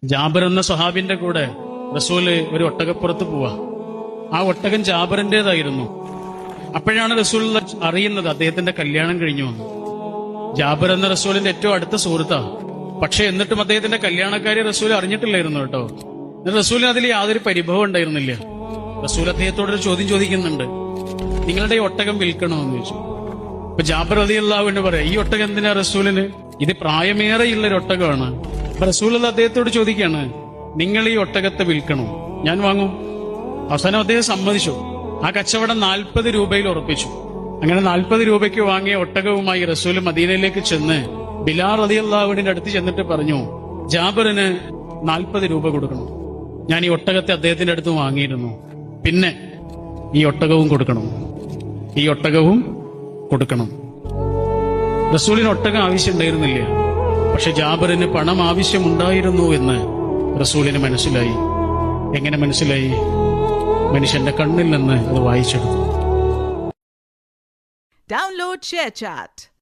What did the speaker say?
ജാബിർ എന്ന സ്വഹാബിന്റെ കൂടെ റസൂല് ഒരു ഒട്ടകപ്പുറത്ത് പോവാ. ആ ഒട്ടകം ജാബിറിന്റേതായിരുന്നു. അപ്പോഴാണ് റസൂൽ അറിയുന്നത് അദ്ദേഹത്തിന്റെ കല്യാണം കഴിഞ്ഞു വന്നു. ജാബിർ എന്ന റസൂലിന്റെ ഏറ്റവും അടുത്ത സുഹൃത്താ. പക്ഷെ എന്നിട്ടും അദ്ദേഹത്തിന്റെ കല്യാണക്കാരി റസൂൽ അറിഞ്ഞിട്ടില്ലായിരുന്നു കേട്ടോ. റസൂലിന് അതിൽ യാതൊരു പരിഭവം ഉണ്ടായിരുന്നില്ല. റസൂൽ അദ്ദേഹത്തോടൊരു ചോദ്യം ചോദിക്കുന്നുണ്ട്, നിങ്ങളുടെ ഈ ഒട്ടകം വിൽക്കണമെന്ന് ചോദിച്ചു. അപ്പൊ ജാബിർ റളിയല്ലാഹു അൻഹു പറയാം, ഈ ഒട്ടകം എന്തിനാ റസൂലിന്? ഇത് പ്രായമേറെയുള്ള ഒരു ഒട്ടകമാണ്. അപ്പൊ റസൂൽ അദ്ദേഹത്തോട് ചോദിക്കാണ്, നിങ്ങൾ ഈ ഒട്ടകത്തെ വിൽക്കണോ? ഞാൻ വാങ്ങും. അവസാനം അദ്ദേഹം സമ്മതിച്ചു. ആ കച്ചവടം 40 രൂപയിൽ ഉറപ്പിച്ചു. അങ്ങനെ 40 രൂപയ്ക്ക് വാങ്ങിയ ഒട്ടകവുമായി റസൂൽ മദീനയിലേക്ക് ചെന്ന് ബിലാൽ റളിയല്ലാഹു അൻഹുവിന്റെ അടുത്ത് ചെന്നിട്ട് പറഞ്ഞു, ജാബിറിന് 40 രൂപ കൊടുക്കണം. ഞാൻ ഈ ഒട്ടകത്തെ അദ്ദേഹത്തിന്റെ അടുത്ത് വാങ്ങിയിരുന്നു. പിന്നെ ഈ ഒട്ടകവും കൊടുക്കണം, ഈ ഒട്ടകവും കൊടുക്കണം. റസൂലിന് ഒട്ടകം ആവശ്യമുണ്ടായിരുന്നില്ല. പക്ഷെ ജാബിറിന് പണം ആവശ്യമുണ്ടായിരുന്നു എന്ന് റസൂലിന് മനസ്സിലായി. എങ്ങനെ മനസ്സിലായി? മനുഷ്യന്റെ കണ്ണിൽ നിന്ന് അത് വായിച്ചെടുത്തു. Download ShareChat.